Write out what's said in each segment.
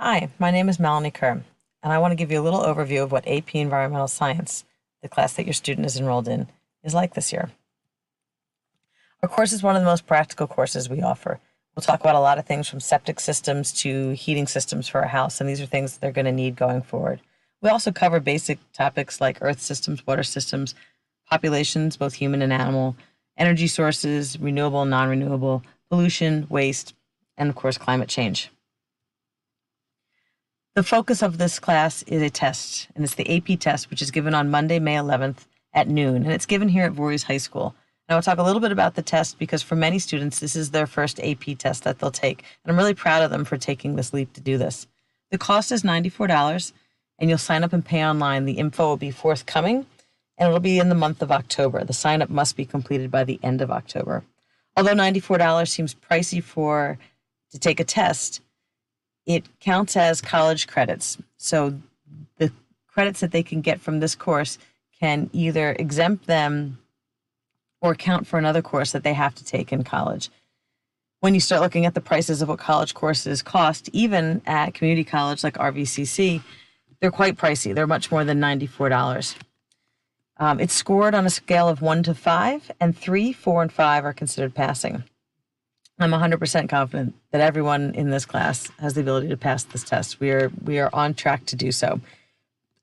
Hi, my name is Melanie Kerr, and I want to give you a little overview of what AP Environmental Science, the class that your student is enrolled in, is like this year. Our course is one of the most practical courses we offer. We'll talk about a lot of things from septic systems to heating systems for a house, and these are things that they're going to need going forward. We also cover basic topics like earth systems, water systems, populations, both human and animal, energy sources, renewable and non-renewable, pollution, waste, and of course, climate change. The focus of this class is a test, and it's the AP test, which is given on Monday, May 11th at noon, and it's given here at Voorhees High School. And I will talk a little bit about the test because for many students, this is their first AP test that they'll take, and I'm really proud of them for taking this leap to do this. The cost is $94, and you'll sign up and pay online. The info will be forthcoming, and it'll be in the month of October. The sign-up must be completed by the end of October. Although $94 seems pricey to take a test, it counts as college credits. So the credits that they can get from this course can either exempt them or count for another course that they have to take in college. When you start looking at the prices of what college courses cost, even at community college like RVCC, they're quite pricey. They're much more than $94. It's scored on a scale of 1 to 5, and 3, 4, and 5 are considered passing. I'm 100% confident that everyone in this class has the ability to pass this test. We are on track to do so.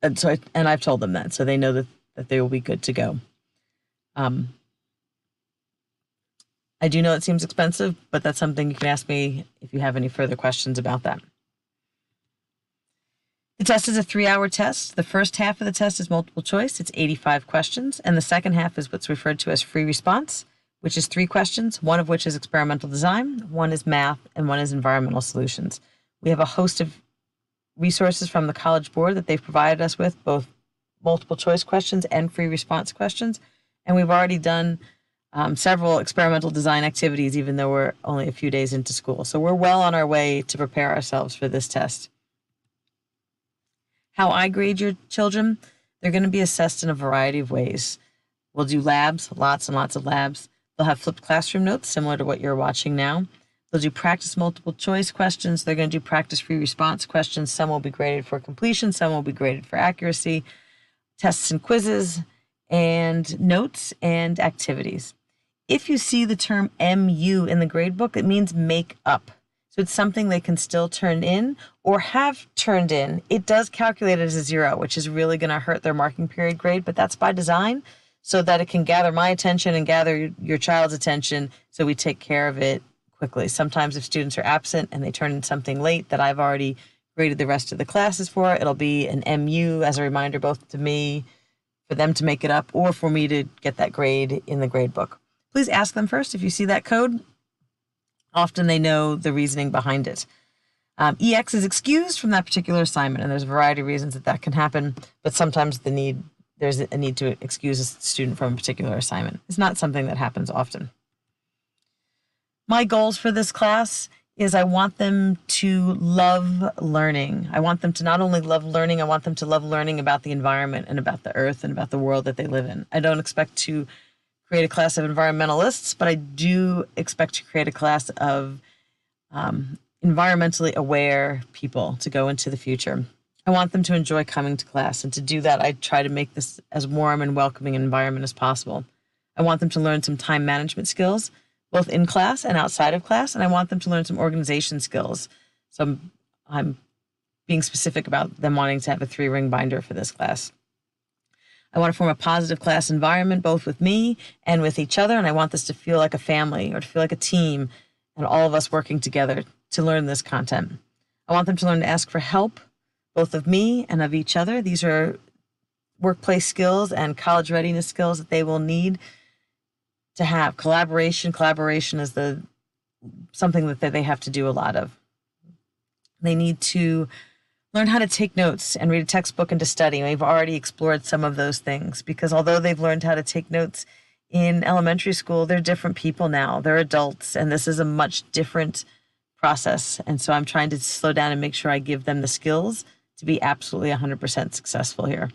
And I've told them that, so they know that they will be good to go. I do know it seems expensive, but that's something you can ask me if you have any further questions about that. The test is a 3-hour test. The first half of the test is multiple choice. It's 85 questions, and the second half is what's referred to as free response, which is 3 questions, one of which is experimental design, one is math, and one is environmental solutions. We have a host of resources from the College Board that they've provided us with, both multiple choice questions and free response questions. And we've already done several experimental design activities, even though we're only a few days into school. So we're well on our way to prepare ourselves for this test. How I grade your children, they're going to be assessed in a variety of ways. We'll do labs, lots and lots of labs. They'll have flipped classroom notes similar to what you're watching now. They'll do practice multiple choice questions. They're going to do practice free response questions. Some will be graded for completion. Some will be graded for accuracy. Tests and quizzes and notes and activities. If you see the term MU in the grade book, it means make up. So it's something they can still turn in or have turned in. It does calculate it as a 0, which is really going to hurt their marking period grade, but that's by design, so that it can gather my attention and gather your child's attention so we take care of it quickly. Sometimes if students are absent and they turn in something late that I've already graded the rest of the classes for, it'll be an MU as a reminder both to me, for them to make it up, or for me to get that grade in the grade book. Please ask them first if you see that code. Often they know the reasoning behind it. EX is excused from that particular assignment, and there's a variety of reasons that can happen, but sometimes there's a need to excuse a student from a particular assignment. It's not something that happens often. My goals for this class is I want them to love learning. I want them to not only love learning, I want them to love learning about the environment and about the earth and about the world that they live in. I don't expect to create a class of environmentalists, but I do expect to create a class of environmentally aware people to go into the future. I want them to enjoy coming to class, and to do that, I try to make this as warm and welcoming an environment as possible. I want them to learn some time management skills, both in class and outside of class, and I want them to learn some organization skills. So I'm being specific about them wanting to have a 3-ring binder for this class. I want to form a positive class environment, both with me and with each other, and I want this to feel like a family or to feel like a team, and all of us working together to learn this content. I want them to learn to ask for help, both of me and of each other. These are workplace skills and college readiness skills that they will need to have. Collaboration is something that they have to do a lot of. They need to learn how to take notes and read a textbook and to study. We've already explored some of those things because although they've learned how to take notes in elementary school, they're different people now. They're adults, and this is a much different process. And so I'm trying to slow down and make sure I give them the skills to be absolutely 100% successful here.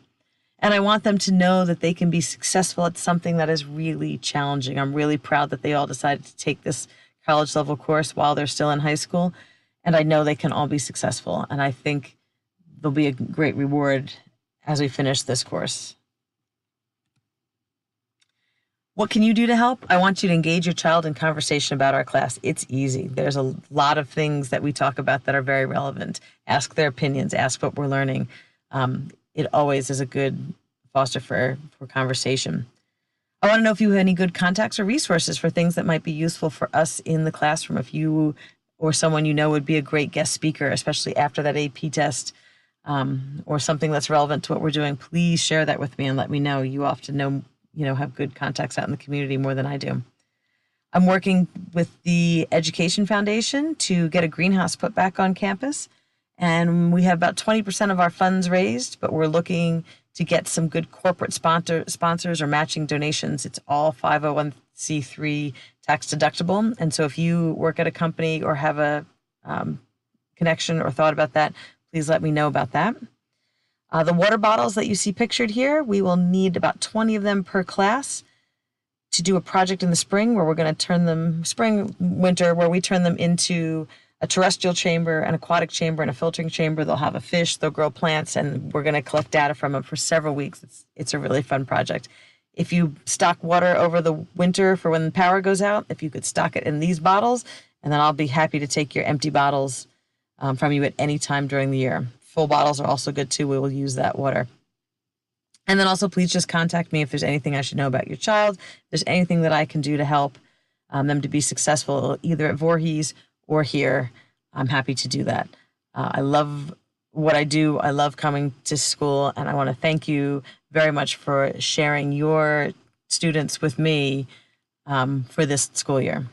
And I want them to know that they can be successful at something that is really challenging. I'm really proud that they all decided to take this college level course while they're still in high school. And I know they can all be successful. And I think there'll be a great reward as we finish this course. What can you do to help? I want you to engage your child in conversation about our class. It's easy. There's a lot of things that we talk about that are very relevant. Ask their opinions, ask what we're learning. It always is a good foster for conversation. I want to know if you have any good contacts or resources for things that might be useful for us in the classroom. If you or someone you know would be a great guest speaker, especially after that AP test, or something that's relevant to what we're doing, please share that with me and let me know. You often know, have good contacts out in the community more than I do. I'm working with the Education Foundation to get a greenhouse put back on campus. And we have about 20% of our funds raised, but we're looking to get some good corporate sponsors or matching donations. It's all 501c3 tax deductible. And so if you work at a company or have a connection or thought about that, please let me know about that. The water bottles that you see pictured here, we will need about 20 of them per class to do a project in the spring where we're going to turn them, winter, where we turn them into a terrestrial chamber, an aquatic chamber, and a filtering chamber. They'll have a fish, they'll grow plants, and we're going to collect data from them for several weeks. It's a really fun project. If you stock water over the winter for when the power goes out, if you could stock it in these bottles, and then I'll be happy to take your empty bottles from you at any time during the year. Full bottles are also good too. We will use that water. And then also please just contact me if there's anything I should know about your child. If there's anything that I can do to help them to be successful either at Voorhees or here, I'm happy to do that. I love what I do. I love coming to school, and I want to thank you very much for sharing your students with me for this school year.